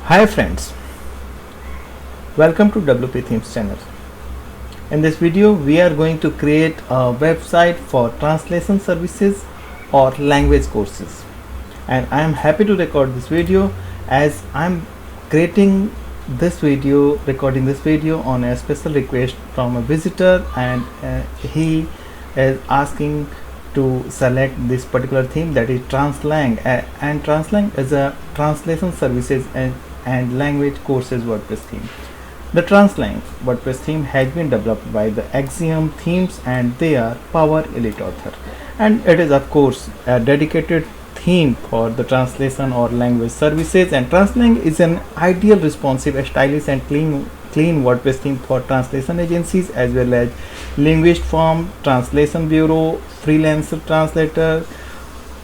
Hi friends, welcome to WP Themes channel. In this video we are going to create a website for translation services or language courses, and I am happy to record this video as I am recording this video on a special request from a visitor, and he is asking to select this particular theme, that is Translang, and Translang is a translation services and language courses WordPress theme. The Translang WordPress theme has been developed by the Axiom Themes, and they are Power Elite author, and it is of course a dedicated theme for the translation or language services. And Translang is an ideal, responsive, stylish and clean WordPress theme for translation agencies as well as linguist firm, translation bureau, freelancer translator,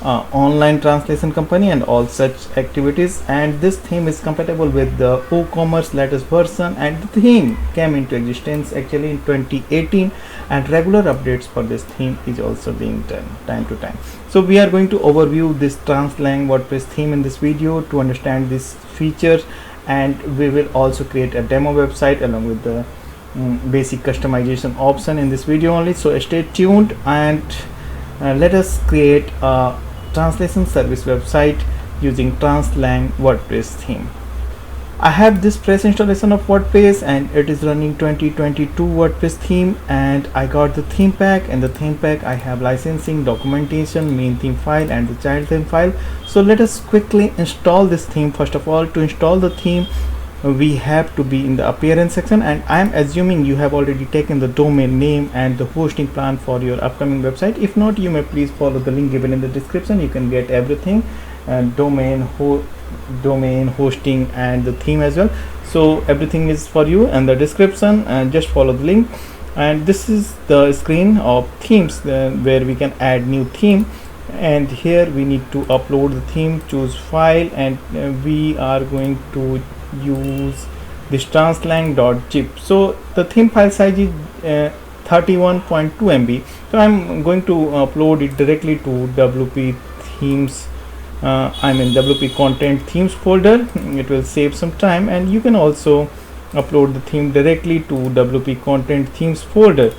online translation company, and all such activities. And this theme is compatible with the Woocommerce latest version, and the theme came into existence actually in 2018, and regular updates for this theme is also being done time to time. So we are going to overview this Translang WordPress theme in this video to understand these features, and we will also create a demo website along with the basic customization option in this video only. So stay tuned, and let us create a translation service website using Translang WordPress theme. I have this fresh installation of WordPress, and it is running 2022 WordPress theme, and I got the theme pack. In the theme pack I have licensing, documentation, main theme file and the child theme file. So let us quickly install this theme. First of all, to install the theme we have to be in the appearance section, and I am assuming you have already taken the domain name and the hosting plan for your upcoming website. If not, you may please follow the link given in the description. You can get everything, domain, hosting and the theme as well. So everything is for you in the description, and just follow the link. And this is the screen of themes where we can add new theme, and here we need to upload the theme, choose file, and we are going to use this translang.zip. So the theme file size is 31.2 MB. So I'm going to upload it directly to WP themes, WP content themes folder. It will save some time, and you can also upload the theme directly to WP content themes folder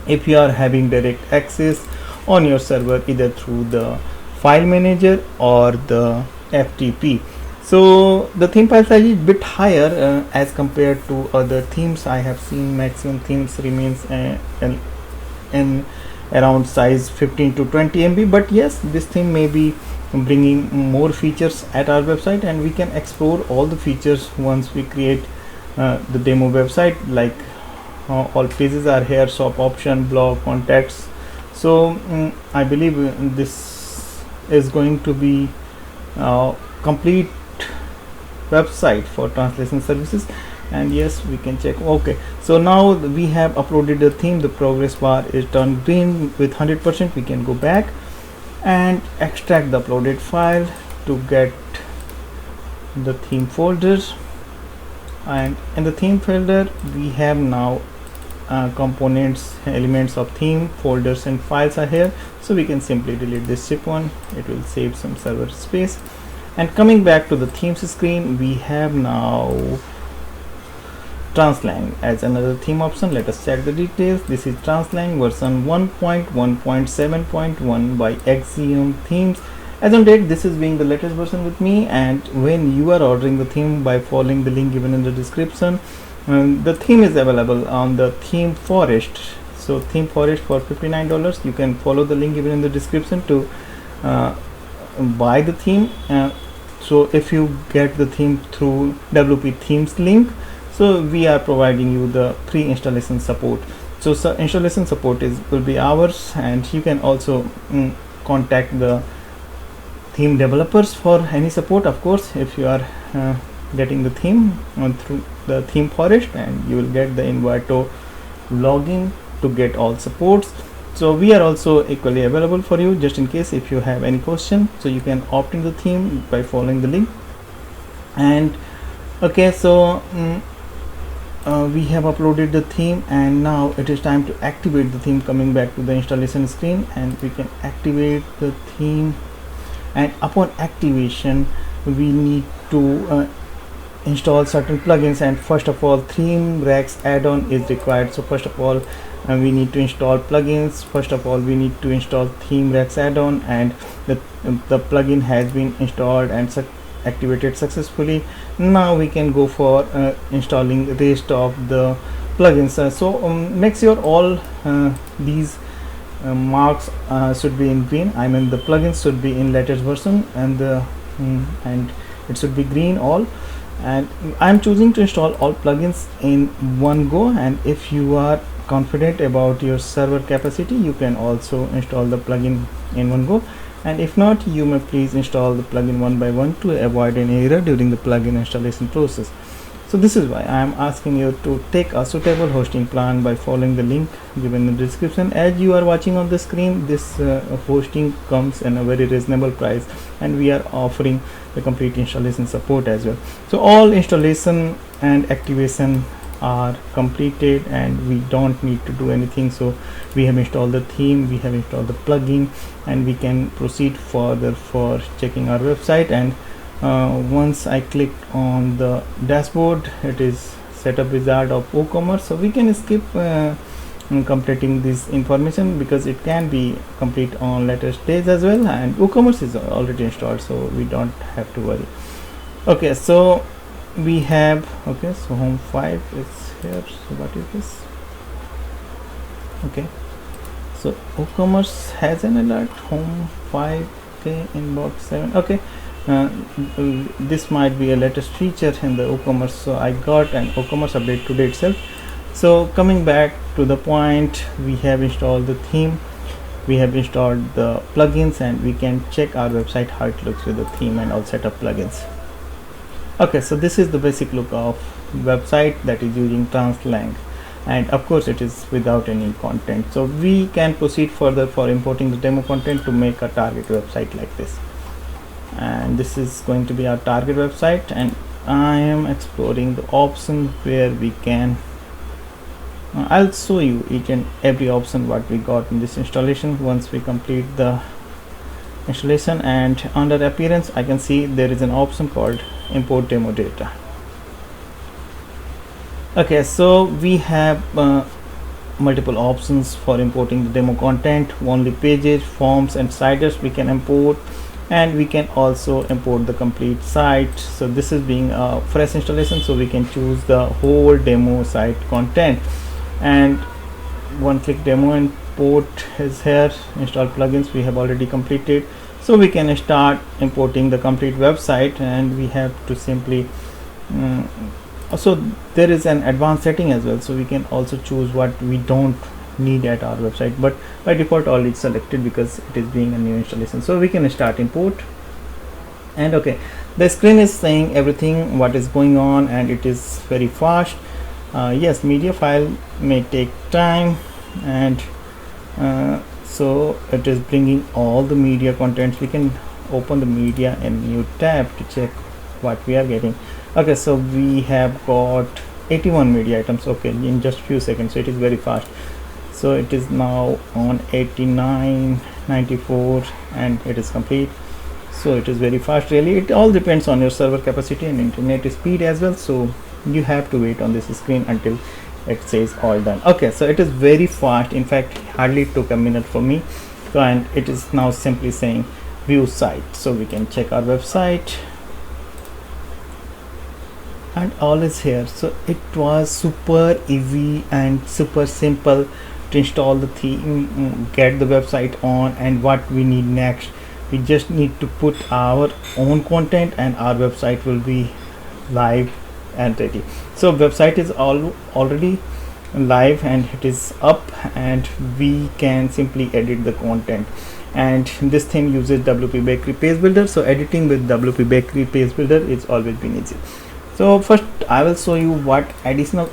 if you are having direct access on your server, either through the file manager or the FTP. So the theme file size is bit higher as compared to other themes. I have seen maximum themes remains in around size 15 to 20 MB, but yes, this theme may be bringing more features at our website, and we can explore all the features once we create the demo website. Like all pages are here, shop option, blog, contacts. So I believe this is going to be complete website for translation services. And yes, we can check. Okay, so now we have uploaded the theme. The progress bar is turned green with 100%. We can go back and extract the uploaded file to get the theme folders, and in the theme folder we have now components, elements of theme, folders and files are here. So we can simply delete this zip one. It will save some server space. And coming back to the themes screen, we have now Translang as another theme option. Let us check the details. This is Translang version 1.1.7.1 by Axiom Themes. As on date, this is being the latest version with me, and when you are ordering the theme by following the link given in the description, the theme is available on the Theme Forest. So Theme Forest for $59. You can follow the link given in the description to buy the theme. So if you get the theme through WP Themes link, so we are providing you the free installation support. So installation support will be ours, and you can also contact the theme developers for any support, of course, if you are getting the theme through the Theme Forest, and you will get the Invito login to get all supports. So we are also equally available for you, just in case if you have any question. So you can opt in the theme by following the link. And okay, so we have uploaded the theme, and now it is time to activate the theme. Coming back to the installation screen, and we can activate the theme, and upon activation we need to install certain plugins, and first of all theme Rex add-on is required. So first of all we need to install plugins. First of all we need to install theme Rex add-on, and the plugin has been installed and activated successfully. Now we can go for installing rest of the plugins. Make sure all these marks should be in green. I mean the plugins should be in latest version, and and it should be green all. And I'm choosing to install all plugins in one go, and if you are confident about your server capacity, you can also install the plugin in one go, and if not, you may please install the plugin one by one to avoid any error during the plugin installation process. So this is why I am asking you to take a suitable hosting plan by following the link given in the description. As you are watching on the screen, this hosting comes in a very reasonable price, and we are offering the complete installation support as well. So all installation and activation are completed, and we don't need to do anything. So we have installed the theme, we have installed the plugin, and we can proceed further for checking our website. And once I click on the dashboard, it is setup wizard of Woocommerce, so we can skip completing this information because it can be complete on later stage as well, and Woocommerce is already installed, so we don't have to worry. Okay, so we have, okay, so home 5 is here. So what is this? Okay, so Woocommerce has an alert, home 5, okay, inbox 7. Okay, this might be a latest feature in the Woocommerce, so I got an Woocommerce update today itself. So coming back to the point, we have installed the theme, we have installed the plugins, and we can check our website how it looks with the theme and all setup plugins. Okay, so this is the basic look of website that is using Translang, and of course it is without any content. So we can proceed further for importing the demo content to make a target website like this. And this is going to be our target website, and I am exploring the option where we can I'll show you each and every option what we got in this installation once we complete the installation. And under appearance, I can see there is an option called import demo data. Okay, so we have multiple options for importing the demo content. Only pages, forms, and sliders we can import, and we can also import the complete site. So this is being a fresh installation, so we can choose the whole demo site content, and one click demo import is here. Install plugins we have already completed, so we can start importing the complete website. And we have to simply so there is an advanced setting as well, so we can also choose what we don't need at our website, but by default all is selected because it is being a new installation. So we can start import, and okay, the screen is saying everything what is going on, and it is very fast. Yes, media file may take time, and so it is bringing all the media contents. We can open the media in new tab to check what we are getting. Okay, so we have got 81 media items, okay, in just few seconds, so it is very fast. So it is now on 89, 94, and it is complete. So it is very fast really. It all depends on your server capacity and internet speed as well, so you have to wait on this screen until it says all done. Okay, so it is very fast. In fact, hardly took a minute for me. So, and it is now simply saying view site, so we can check our website, and all is here. So it was super easy and super simple to install the theme, get the website on, and what we need next, we just need to put our own content, and our website will be live and ready. So website is already live and it is up, and we can simply edit the content. And this theme uses WP Bakery page builder, so editing with WP Bakery page builder is always been easy. So first I will show you what additional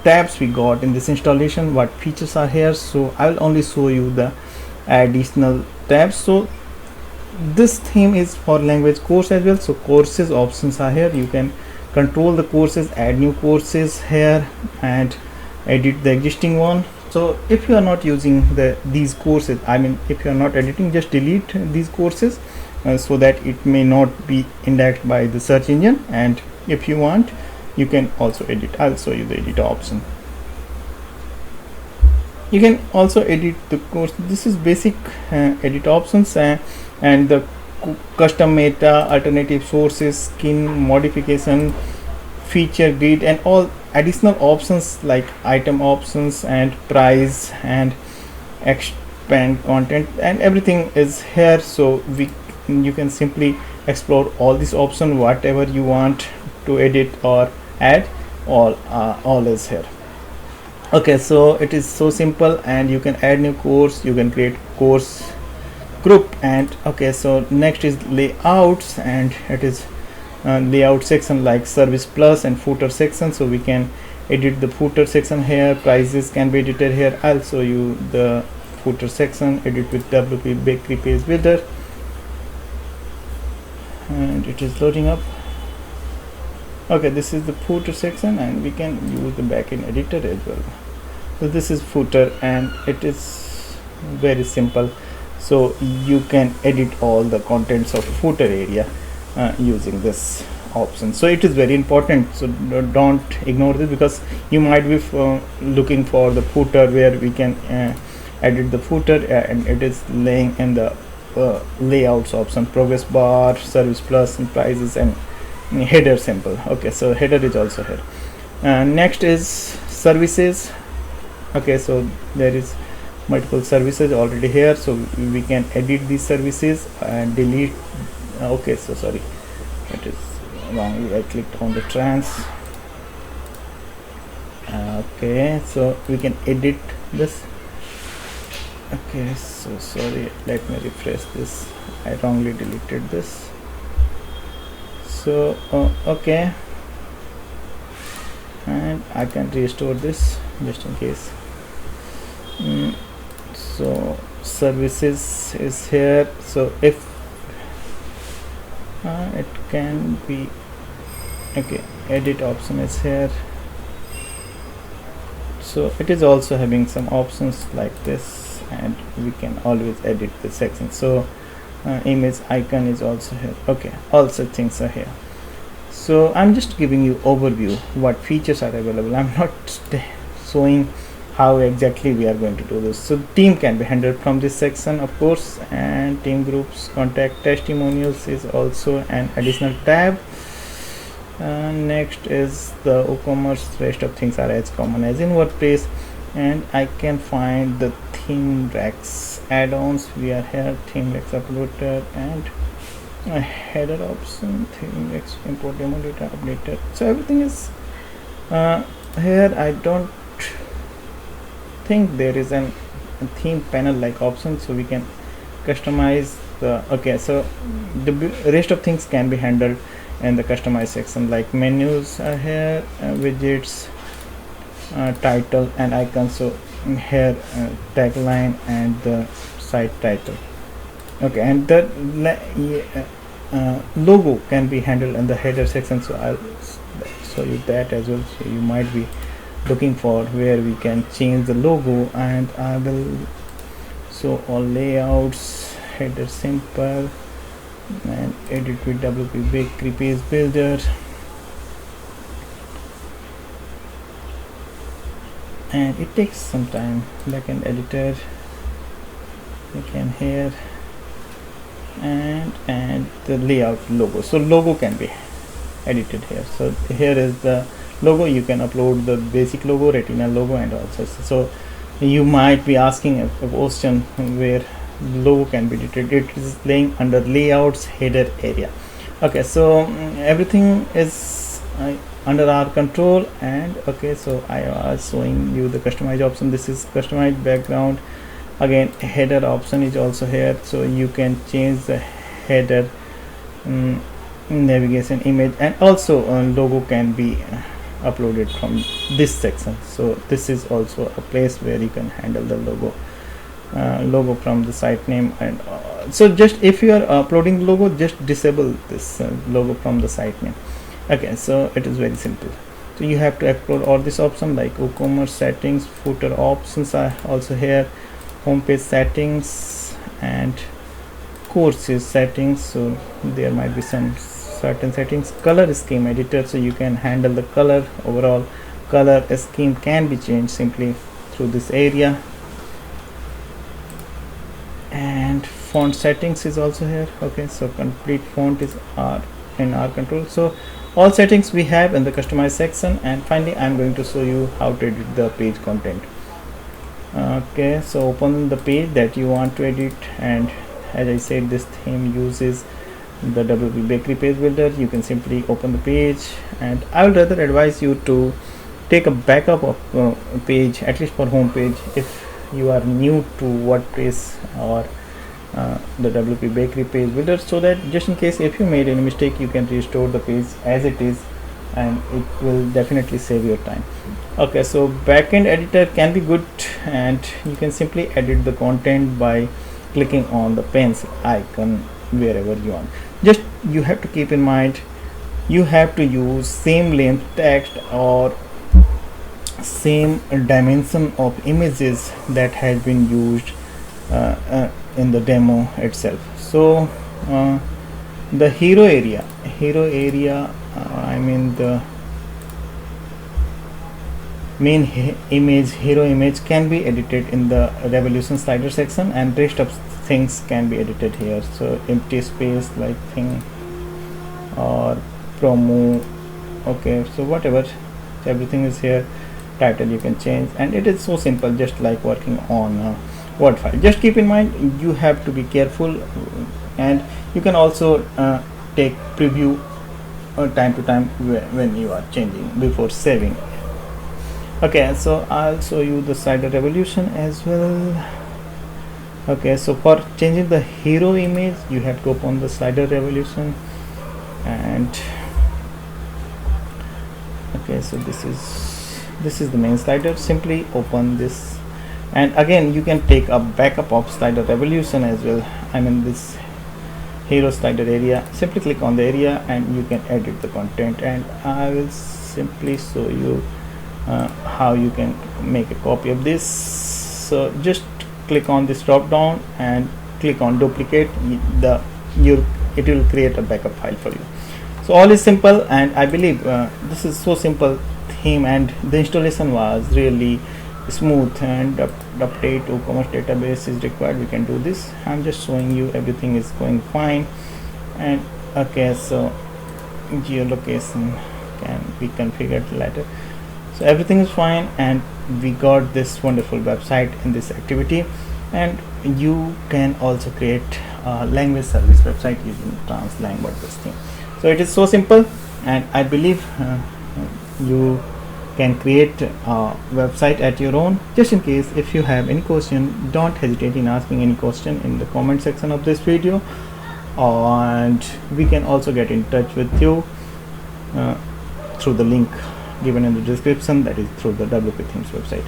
tabs we got in this installation, what features are here. So I will only show you the additional tabs. So this theme is for language course as well, so courses options are here. You can control the courses, add new courses here, and edit the existing one. So if you are not using these courses, I mean if you are not editing, just delete these courses so that it may not be indexed by the search engine, and If you want, you can also edit. I'll show you the edit option. You can also edit the course. This is basic edit options, and the custom meta, alternative sources, skin modification, feature grid, and all additional options like item options and price and expand content, and everything is here. So you can simply explore all these options, whatever you want to edit or add, all is here. Okay, so it is so simple, and you can add new course, you can create course group. And okay, so next is layouts, and it is layout section like service plus and footer section. So we can edit the footer section here. Prices can be edited here. I'll show you the footer section. Edit with WP Bakery Page Builder, and it is loading up. Okay, this is the footer section, and we can use the backend editor as well. So this is footer, and it is very simple. So you can edit all the contents of footer area using this option. So it is very important, so don't ignore this, because you might be looking for the footer where we can edit the footer, and it is laying in the layouts option, progress bar, service plus, and prices, and header simple. Okay, so header is also here. Next is services. Okay, so there is multiple services already here, so we can edit these services and delete. Okay, so sorry, it is wrong, I clicked on the trans. Okay, so we can edit this. Okay, so sorry, let me refresh this, I wrongly deleted this. So okay, and I can restore this just in case. So services is here, so if it can be, okay, edit option is here. So it is also having some options like this, and we can always edit the section. So image icon is also here. Okay, all such things are here. So I'm just giving you overview what features are available. I'm not showing how exactly we are going to do this. So team can be handled from this section, of course, and team groups, contact testimonials is also an additional tab. Next is the Woocommerce. Rest of things are as common as in WordPress, and I can find the theme Rex add-ons. We are here, theme Rex uploader, and a header option, theme Rex import demo data updated. So everything is here. I don't think there is a theme panel like option, so we can customize the, okay, so the rest of things can be handled in the customize section, like menus are here, widgets, title and icon. So here tagline and the site title. Okay, and the logo can be handled in the header section, so I'll show you that as well. So you might be looking for where we can change the logo, and I will show all layouts, header simple, and edit with WP Bakery Page Builder, and it takes some time. Backend Editor, you can here, and the layout logo. So logo can be edited here. So here is the logo. You can upload the basic logo, Retina logo, and also, so you might be asking a question where logo can be edited. It is laying under layouts header area. Okay, so everything is under our control. And okay, so I was showing you the customize option. This is customized background. Again, header option is also here, so you can change the header navigation image, and also logo can be uploaded from this section. So this is also a place where you can handle the logo from the site name. And so just if you are uploading logo, just disable this logo from the site name. Okay, so it is very simple. So you have to upload all this option like Woocommerce settings, footer options are also here, homepage settings, and courses settings. So there might be some certain settings. Color scheme editor, so you can handle the color. Overall color scheme can be changed simply through this area. And font settings is also here. Okay, so complete font is in our control. So all settings we have in the customize section. And finally I'm going to show you how to edit the page content. Okay, so open the page that you want to edit, and as I said, this theme uses the WP Bakery page builder. You can simply open the page, and I would rather advise you to take a backup of a page, at least for home page, if you are new to WordPress or the WP Bakery page builder, so that just in case if you made any mistake, you can restore the page as it is, and it will definitely save your time. Okay, so backend editor can be good, and you can simply edit the content by clicking on the pencil icon wherever you want. Just you have to keep in mind, you have to use same length text or same dimension of images that has been used in the demo itself. So the hero area, I mean the main hero image can be edited in the revolution slider section, and rest of things can be edited here. So empty space like thing or promo. Okay, so whatever, so everything is here. Title you can change, and it is so simple, just like working on a Word file. Just keep in mind, you have to be careful, and you can also take preview time to time when you are changing before saving. Okay, so I'll show you the slider revolution as well. Okay, so for changing the hero image, you have to open the slider revolution, and okay, so this is the main slider. Simply open this, and again you can take a backup of slider revolution as well. I mean this hero slider area. Simply click on the area and you can edit the content, and I will simply show you how you can make a copy of this. So just click on this drop down and click on duplicate. It will create a backup file for you. So all is simple, and I believe this is so simple theme, and the installation was really smooth, and update Woocommerce database is required. We can do this. I'm just showing you everything is going fine. And okay, so geolocation can be configured later. So everything is fine, and we got this wonderful website in this activity. And you can also create a language service website using Translang WordPress theme. So it is so simple, and I believe you can create a website at your own. Just in case if you have any question, don't hesitate in asking any question in the comment section of this video, and we can also get in touch with you through the link given in the description, that is through the WP Themes website.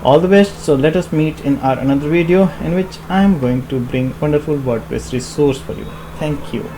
All the best. So let us meet in our another video in which I am going to bring wonderful WordPress resource for you. Thank you.